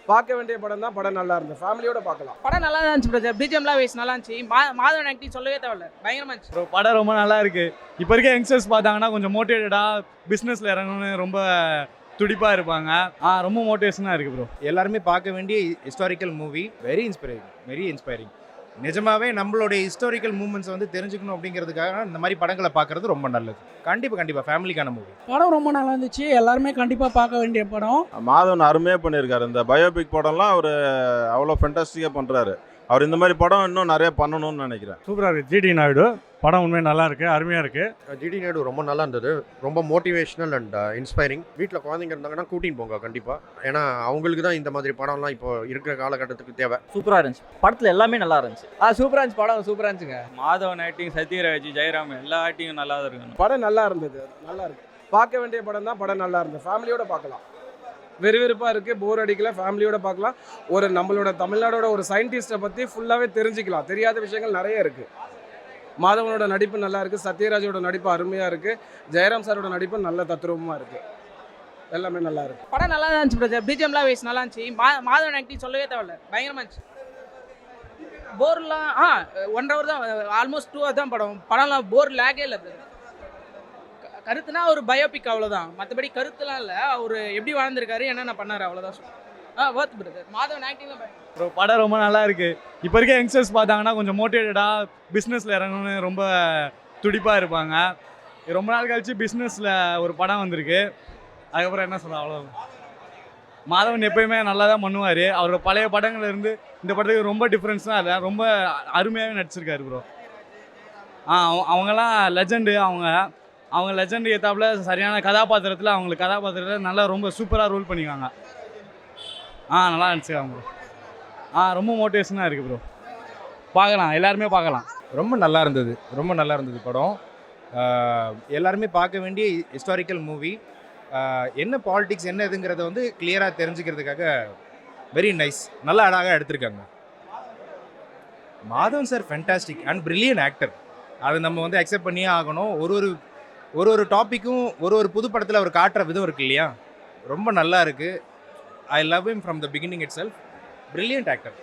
பார்க்க வேண்டிய படம் தான். படம் நல்லா இருந்தது, ஃபேமிலியோட பார்க்கலாம். படம் நல்லா தான் இருந்துச்சு பிரதர். பிஜிஎம்லாம் வேஸ் நல்லா இருந்துச்சு. மாதவன் ஆக்டிங் சொல்லவே தேவையில்ல, பயங்கரமா இருந்துச்சு. ப்ரோ படம் ரொம்ப நல்லா இருக்கு. இப்போ இருக்க யங்ஸ்டர்ஸ் பார்த்தாங்கன்னா கொஞ்சம் மோட்டிவேட்டடாக பிஸ்னஸில் இறங்கணும்னு ரொம்ப துடிப்பாக இருப்பாங்க. ரொம்ப மோட்டிவேஷனாக இருக்குது ப்ரோ. எல்லாருமே பார்க்க வேண்டிய ஹிஸ்டாரிக்கல் மூவி. Very inspiring. நிஜமாவே நம்மளுடைய ஹிஸ்டாரிக்கல் மூமெண்ட்ஸ் வந்து தெரிஞ்சுக்கணும் அப்படிங்கிறதுக்காக இந்த மாதிரி படங்களை பார்க்கறது ரொம்ப நல்லது. கண்டிப்பாக ஃபேமிலிக்கான மூவி. படம் ரொம்ப நல்லா இருந்துச்சு. எல்லாருமே கண்டிப்பாக பார்க்க வேண்டிய படம். மாதவன் அருமையாக பண்ணியிருக்காரு. இந்த பயோபிக் படம்லாம் அவர் அவ்வளோ ஃபென்டாஸ்டிக்காக பண்ணுறாரு. அவர் இந்த மாதிரி படம் இன்னும் நிறைய பண்ணணும்னு நினைக்கிறேன். சூப்பராக இருக்குது. ஜிடி நாயுடு படம் உண்மையாக நல்லா இருக்குது, அருமையாக இருக்குது. ஜிடி நாயுடு ரொம்ப நல்லா இருந்தது. ரொம்ப மோட்டிவேஷ்னல் அண்ட் இன்ஸ்பைரிங். வீட்டில் குழந்தைங்க இருந்தாங்கன்னா கூட்டின்னு போங்க கண்டிப்பாக. ஏன்னா அவங்களுக்கு தான் இந்த மாதிரி படம்லாம் இப்போ இருக்கிற காலகட்டத்துக்கு தேவை. சூப்பராக இருந்துச்சு. படத்தில் எல்லாமே நல்லா இருந்துச்சு. சூப்பராக இருந்துச்சு. படம் சூப்பராக இருந்துச்சுங்க. மாதவன் ஆக்டிங், சத்யராஜ், ஜெயராம் எல்லா ஆக்டிங்கும் நல்லா தான் இருக்கு. படம் நல்லா இருந்தது, நல்லா இருக்கு. பார்க்க வேண்டிய படம் தான். படம் நல்லா இருந்தது, ஃபேமிலியோட பார்க்கலாம். விறுவிறுப்பாக இருக்குது, போர் அடிக்கல, ஃபேமிலியோட பார்க்கலாம். ஒரு நம்மளோட தமிழ்நாடோட ஒரு சயின்டிஸ்ட்டை பற்றி ஃபுல்லாகவே தெரிஞ்சுக்கலாம். தெரியாத விஷயங்கள் நிறைய இருக்குது. மாதவனோட நடிப்பு நல்லா இருக்குது, சத்யராஜோட நடிப்பு அருமையாக இருக்குது, ஜெயராம் சாரோட நடிப்பு நல்ல தத்ரூபமாக இருக்குது. எல்லாமே நல்லா இருக்குது. படம் நல்லா தான் இருந்துச்சு பிரதர். பிஜிஎம்லாம் வேஸ் நல்லா இருந்துச்சு. மாதவன் ஆக்டிங் சொல்லவே தேவையில்ல, பயங்கரமா இருந்துச்சு. போர்லாம் 1 hour தான், ஆல்மோஸ்ட் 2 hours தான் படம்லாம் போர் லேகே இல்லை பிரதர். கருத்துனா ஒரு பயோபிக் அவ்வளோதான், மற்றபடி கருத்துலாம் இல்லை. அவர் எப்படி வாழ்ந்திருக்காரு, என்னென்ன பண்ணார், அவ்வளோதான் சொல்லுவேன். வர்த் பிரதர். மாதவன் ஆக்டிங்லாம் ப்ரோ படம் ரொம்ப நல்லா இருக்குது. இப்போ இருக்க யங்ஸ்டர்ஸ் பார்த்தாங்கன்னா கொஞ்சம் மோட்டிவேட்டடாக பிஸ்னஸில் இறங்கணும்னு ரொம்ப துடிப்பாக இருப்பாங்க. ரொம்ப நாள் கழிச்சு பிஸ்னஸில் ஒரு படம் வந்திருக்கு. அதுக்கப்புறம் என்ன சொல்ல, அவ்வளோ. மாதவன் எப்பயுமே நல்லா தான் பண்ணுவார். அவரோட பழைய படங்கள்லேருந்து இந்த படத்துக்கு ரொம்ப டிஃப்ரென்ஸ் தான் இல்லை, ரொம்ப அருமையாகவே நடிச்சிருக்காரு ப்ரோ. அவங்கெல்லாம் லெஜண்டு. அவங்க லெஜண்ட் ஏற்றாப்புல சரியான கதாபாத்திரத்தில் நல்லா ரொம்ப சூப்பராக ரோல் பண்ணிக்காங்க. நல்லா இருந்துச்சு ப்ரோ. ரொம்ப மோட்டிவேஷனாக இருக்குது ப்ரோ. பார்க்கலாம், எல்லாருமே பார்க்கலாம். ரொம்ப நல்லா இருந்தது படம். எல்லாருமே பார்க்க வேண்டிய ஹிஸ்டாரிக்கல் மூவி. என்ன பாலிடிக்ஸ் என்ன இதுங்கிறத வந்து கிளியராக தெரிஞ்சுக்கிறதுக்காக வெரி நைஸ். நல்லா அழகாக எடுத்திருக்காங்க. Madhavan sir fantastic and brilliant actor. அது நம்ம வந்து அக்செப்ட் பண்ணியே ஆகணும். ஒரு டாப்பிக்கும் ஒரு புது படத்தில் அவர் காட்டுற விதம் இருக்கு இல்லையா, ரொம்ப நல்லா இருக்குது. I love him from the beginning it self. Brilliant actor.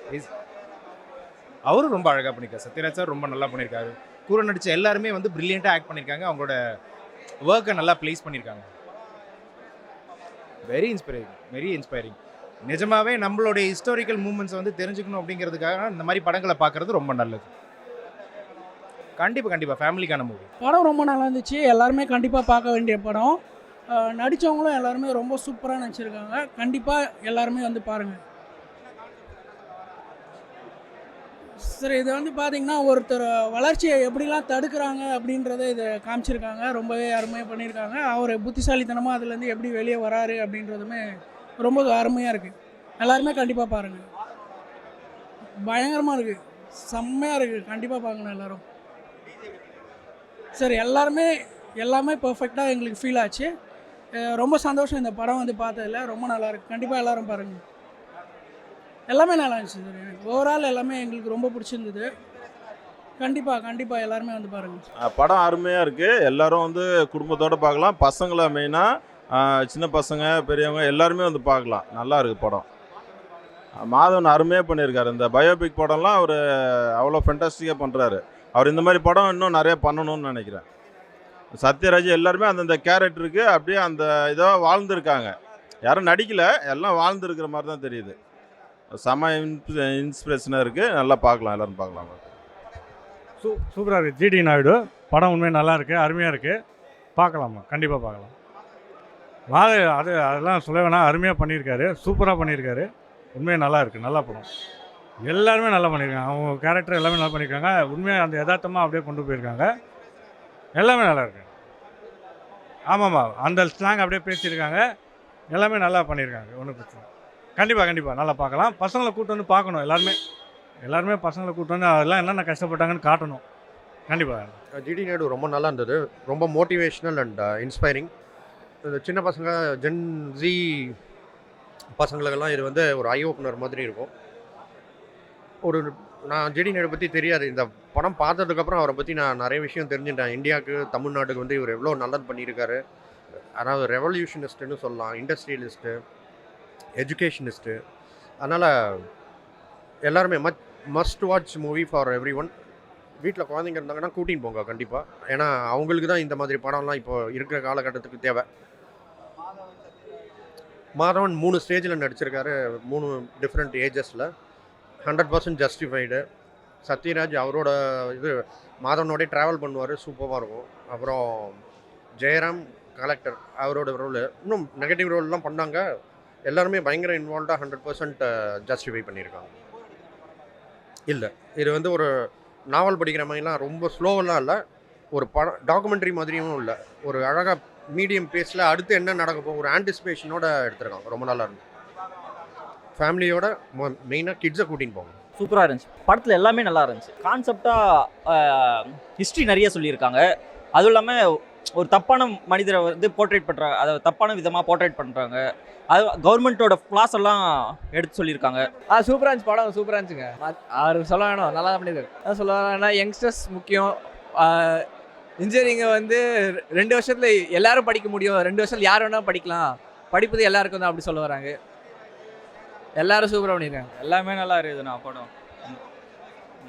அவரும் ரொம்ப அழகாக பண்ணியிருக்காரு. சத்யராஜ் சார் ரொம்ப நல்லா பண்ணியிருக்காரு. கூட நடித்த எல்லாருமே வந்து பிரில்லியண்ட்டாக ஆக்ட் பண்ணியிருக்காங்க. அவங்களோட ஒர்க்கை நல்லா ப்ளேஸ் பண்ணியிருக்காங்க. Very inspiring. நிஜமாவே நம்மளுடைய ஹிஸ்டாரிக்கல் மூமெண்ட்ஸ் வந்து தெரிஞ்சுக்கணும் அப்படிங்கிறதுக்காக இந்த மாதிரி படங்களை பார்க்குறது ரொம்ப நல்லது. கண்டிப்பாக ஃபேமிலிக்கான மூவி. படம் ரொம்ப நல்லா இருந்துச்சு. எல்லாருமே கண்டிப்பாக பார்க்க வேண்டிய படம். நடித்தவங்களும் எல்லாருமே ரொம்ப சூப்பராக நடிச்சிருக்காங்க. கண்டிப்பாக எல்லாருமே வந்து பாருங்கள். சரி, இது வந்து பார்த்திங்கன்னா ஒருத்தர் வளர்ச்சியை எப்படிலாம் தடுக்கிறாங்க அப்படின்றத இதை காமிச்சிருக்காங்க. ரொம்பவே அருமையாக பண்ணியிருக்காங்க. அவர் புத்திசாலித்தனமாக அதுலேருந்து எப்படி வெளியே வராரு அப்படின்றதுமே ரொம்ப அருமையாக இருக்குது. எல்லாருமே கண்டிப்பாக பாருங்கள். பயங்கரமாக இருக்குது, செம்மையாக இருக்குது. கண்டிப்பாக பார்க்கணும் எல்லோரும். சரி, எல்லாமே பர்ஃபெக்டாக எங்களுக்கு ஃபீல் ஆச்சு. ரொம்ப சந்தோஷம் இந்த படம் வந்து பார்த்ததில்ல. ரொம்ப நல்லாயிருக்கு. கண்டிப்பாக எல்லோரும் பாருங்கள். எல்லாமே நல்லா இருந்துச்சு சார். எனக்கு ஓவரால் எல்லாமே எங்களுக்கு ரொம்ப பிடிச்சிருந்தது. கண்டிப்பாக எல்லாருமே வந்து பாருங்கள். படம் அருமையாக இருக்குது. எல்லோரும் வந்து குடும்பத்தோடு பார்க்கலாம். பசங்களை மெயினாக சின்ன பசங்க பெரியவங்க எல்லாருமே வந்து பார்க்கலாம். நல்லா இருக்குது படம். மாதவன் அருமையாக பண்ணியிருக்காரு. இந்த பயோபிக் படம்லாம் அவர் அவ்வளோ ஃபென்டாஸ்டிக்காக பண்ணுறாரு. அவர் இந்த மாதிரி படம் இன்னும் நிறைய பண்ணணும்னு நினைக்கிறேன். சத்யராஜ் எல்லாருமே அந்தந்த கேரக்டருக்கு அப்படியே அந்த இதாக வாழ்ந்துருக்காங்க. யாரும் நடிக்கலை, எல்லாம் வாழ்ந்துருக்கிற மாதிரி தான் தெரியுது. செம இன்ஸ்பிரேஷனாக இருக்குது. நல்லா பார்க்கலாம், எல்லோரும் பார்க்கலாம். சூப்பராக இருக்குது. ஜிடி நாயுடு படம் உண்மையாக நல்லா இருக்குது, அருமையாக இருக்குது. பார்க்கலாமா, கண்டிப்பாக பார்க்கலாம். அதெல்லாம் சொல்ல வேணாம், அருமையாக பண்ணியிருக்காரு, சூப்பராக பண்ணியிருக்காரு. உண்மையாக நல்லா இருக்குது, நல்ல படம். எல்லாருமே நல்லா பண்ணியிருக்காங்க. அவங்க கேரக்டர் எல்லாமே நல்லா பண்ணியிருக்காங்க. உண்மையாக அந்த யதார்த்தமாக அப்படியே கொண்டு போயிருக்காங்க. எல்லாமே நல்லா இருக்கு. ஆமாம்மா, அந்த ஸ்லாங் அப்படியே பேசியிருக்காங்க. எல்லாமே நல்லா பண்ணியிருக்காங்க. ஒன்றும் பிரச்சனை. கண்டிப்பாக நல்லா பார்க்கலாம். பசங்களை கூப்பிட்டு வந்து பார்க்கணும். எல்லாருமே பசங்களை கூப்பிட்டு வந்து அதெல்லாம் என்னென்ன கஷ்டப்பட்டாங்கன்னு காட்டணும். கண்டிப்பாக. ஜிடி நாயுடு ரொம்ப நல்லா இருந்தது. ரொம்ப மோட்டிவேஷ்னல் அண்ட் இன்ஸ்பைரிங். இந்த சின்ன பசங்க, ஜென் ஜி பசங்களுக்கெல்லாம் இது வந்து ஒரு ஐ ஓப்பனர் மாதிரி இருக்கும். நான் ஜிடி நாயுடு பற்றி தெரியாது. இந்த படம் பார்த்ததுக்கப்புறம் அவரை பற்றி நான் நிறைய விஷயம் தெரிஞ்சுட்டேன். இந்தியாவுக்கு, தமிழ்நாட்டுக்கு வந்து இவர் எவ்வளோ நல்லது பண்ணியிருக்காரு. அதாவது ரெவல்யூஷனிஸ்ட்டுன்னு சொல்லலாம், இண்டஸ்ட்ரியலிஸ்ட்டு, எஜுகேஷனிஸ்ட்டு. அதனால் எல்லாருமே must watch movie for every one. வீட்டில் குழந்தைங்க இருந்தாங்கன்னா கூட்டின்னு போங்க கண்டிப்பாக. ஏன்னா அவங்களுக்கு தான் இந்த மாதிரி படம்லாம் இப்போ இருக்கிற காலகட்டத்துக்கு தேவை. மாதவன் 3 ஸ்டேஜில் நடிச்சிருக்காரு, 3 டிஃப்ரெண்ட் ஏஜஸில். 100% ஜஸ்டிஃபைடு. சத்யராஜ் அவரோட இது மாதவனோடய ட்ராவல் பண்ணுவார், சூப்பராக இருக்கும். அப்புறம் ஜெயராம் கலெக்டர் அவரோட ரோல், இன்னும் நெகட்டிவ் ரோல்லாம் பண்ணாங்க. எல்லாருமே பயங்கர இன்வால்வ்டாக 100% ஜஸ்டிஃபை பண்ணியிருக்காங்க. இல்லை, இது வந்து ஒரு நாவல் படிக்கிற மாதிரிலாம் ரொம்ப ஸ்லோவெல்லாம் இல்லை, ஒரு படம் டாக்குமெண்ட்ரி மாதிரியும் இல்லை, ஒரு அழகாக மீடியம் பேஸில் அடுத்து என்ன நடக்க போகும் ஒரு ஆன்டிசிபேஷனோட எடுத்திருக்காங்க. ரொம்ப நல்லா இருந்துச்சு. ஃபேமிலியோட மெயினாக கிட்ஸை கூட்டின்னு போங்க. சூப்பராக இருந்துச்சு. படத்தில் எல்லாமே நல்லா இருந்துச்சு. கான்செப்டாக ஹிஸ்ட்ரி நிறைய சொல்லியிருக்காங்க. அதுவும் இல்லாமல் ஒரு தப்பான மனிதரை வந்து போர்ட்ரேட் பண்ணுறாங்க, அதை தப்பான விதமாக போர்ட்ரேட் பண்ணுறாங்க. அது கவர்மெண்ட்டோட ஃப்ளாஸ் எல்லாம் எடுத்து சொல்லியிருக்காங்க. சூப்பராக இருந்துச்சு, படம் சூப்பராக இருந்துச்சுங்க. அவர் சொல்ல வேணும், நல்லா தான் பண்ணியிருக்காரு. அதான் சொல்ல வேணா, யங்ஸ்டர்ஸ் முக்கியம். இன்ஜினியரிங்கை வந்து 2 வருஷத்தில் எல்லாரும் படிக்க முடியும், 2 வருஷத்தில் யார் வேணால் படிக்கலாம், படிப்பது எல்லாருக்கும் தான் அப்படி சொல்ல வராங்க. எல்லாரும் சூப்பராக பண்ணியிருக்காங்க. எல்லாமே நல்லா இருக்குதுண்ணா படம்.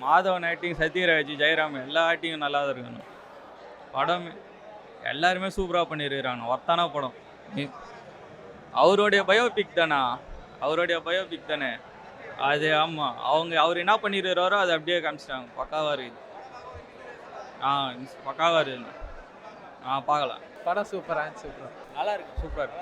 மாதவன் ஆக்டிங், சத்யராஜ், ஜெயராம் எல்லா ஆக்டிங்கும் நல்லா தான் இருக்குண்ணா. படம் எல்லாருமே சூப்பராக பண்ணியிருக்கிறாங்க. ஒர்த்தான படம். அவருடைய பயோபிக் தானே, அது. ஆமாம், அவர் என்ன பண்ணிடுறாரோ அதை அப்படியே காமிச்சிட்டாங்க. பக்காவாக இருக்குது. பக்காவாக இருக்குதுண்ணா. பார்க்கலாம். படம் சூப்பராக இருந்துச்சு. நல்லா இருக்கு, சூப்பராக இருக்கு.